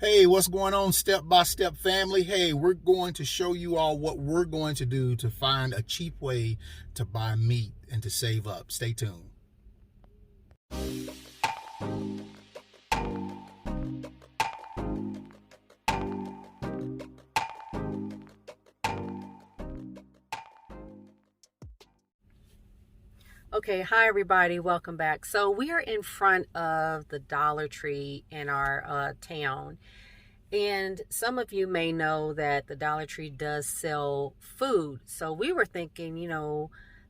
Hey, what's going on, Step by Step family? Hey, we're going to show you all what we're going to do to find a cheap way to buy meat and to save up. Stay tuned. Okay, hi everybody, welcome back. So we are in front of the Dollar Tree in our town, and some of you may know that the Dollar Tree does sell food. So we were thinking,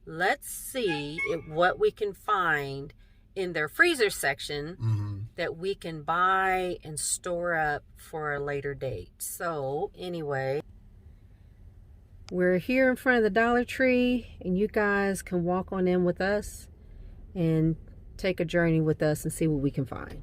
let's see what we can find in their freezer section that we can buy and store up for a later date. So anyway, we're here in front of the Dollar Tree, and you guys can walk on in with us and take a journey with us and see what we can find.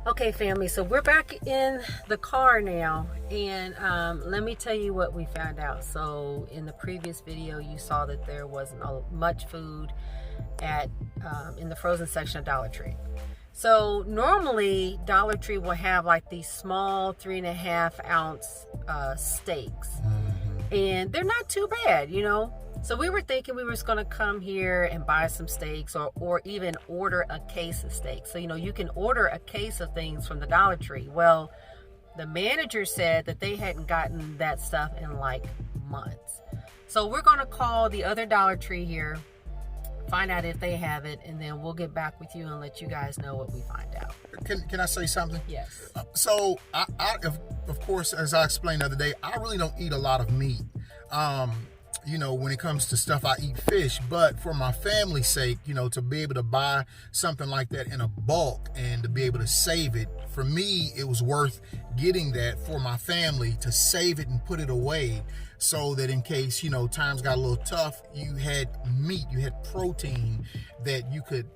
Okay, family, so we're back in the car now, and let me tell you what we found out. So in the previous video, you saw that there wasn't much food at in the frozen section of Dollar Tree. So normally Dollar Tree will have like these small 3.5 ounce steaks, and they're not too bad, So we were thinking we were just going to come here and buy some steaks or even order a case of steaks. So, you can order a case of things from the Dollar Tree. Well, the manager said that they hadn't gotten that stuff in like months. So we're going to call the other Dollar Tree here, find out if they have it, and then we'll get back with you and let you guys know what we find out. Can I say something? Yes. So, of course, as I explained the other day, I really don't eat a lot of meat. When it comes to stuff, I eat fish, but for my family's sake, to be able to buy something like that in a bulk and to be able to save it, for me, it was worth getting that for my family to save it and put it away so that in case, times got a little tough, you had meat, you had protein that you could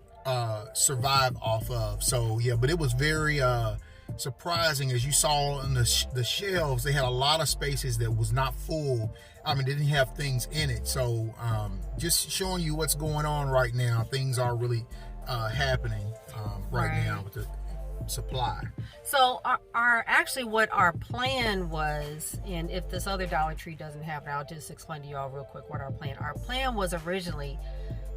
survive off of. So, yeah, but it was very surprising. As you saw on the shelves, they had a lot of spaces that was not full. They didn't have things in it. So just showing you what's going on right now. Things are really happening right now with the supply. So actually what our plan was, and if this other Dollar Tree doesn't have it, I'll just explain to you all real quick what our plan was originally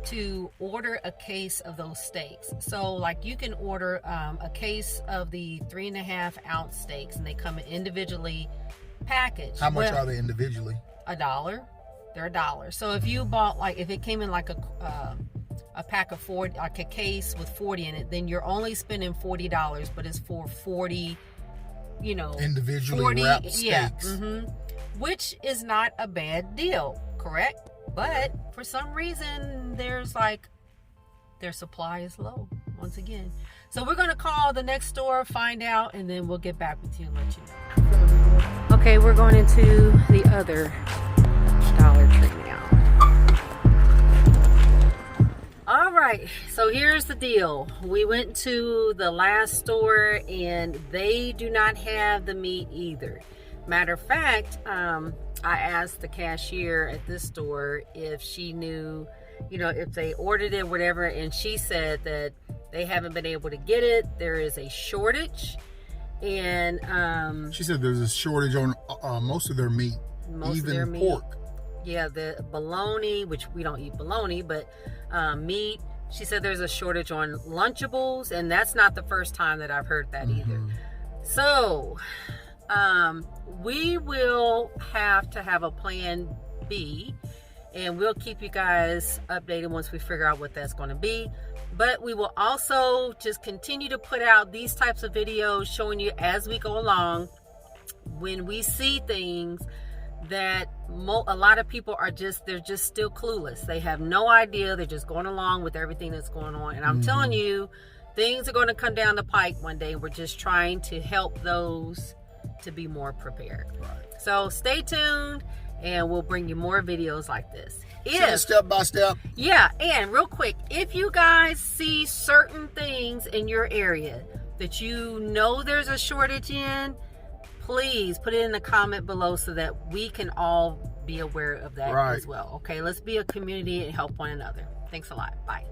to order a case of those steaks. So like you can order a case of the 3.5 ounce steaks, and they come individually packaged. How much are they individually? $1. They're $1. So if you bought, like, if it came in like a pack of 40, like a case with 40 in it, then you're only spending $40, but it's for 40, individually 40, wrapped steaks. Yeah, which is not a bad deal, correct? But for some reason, their supply is low once again. So we're going to call the next store, find out, and then we'll get back with you and let you know. Okay, we're going into the other Dollar Tree now. All right, so here's the deal. We went to the last store, and they do not have the meat either. Matter of fact, I asked the cashier at this store if she knew, if they ordered it, whatever, and she said that they haven't been able to get it. There is a shortage, and she said there's a shortage on most of their meat, even pork. Yeah, the bologna, which we don't eat bologna, but meat. She said there's a shortage on Lunchables, and that's not the first time that I've heard that either. So we will have to have a plan B, and we'll keep you guys updated once we figure out what that's going to be. But we will also just continue to put out these types of videos showing you as we go along when we see things that a lot of people are they're just still clueless. They have no idea. They're just going along with everything that's going on. And I'm telling you, things are going to come down the pike one day. We're just trying to help those to be more prepared. Right. So stay tuned, and we'll bring you more videos like this. Step by step. Yeah, and real quick, if you guys see certain things in your area that you know there's a shortage in, please put it in the comment below so that we can all be aware of that as well. Okay, let's be a community and help one another. Thanks a lot. Bye.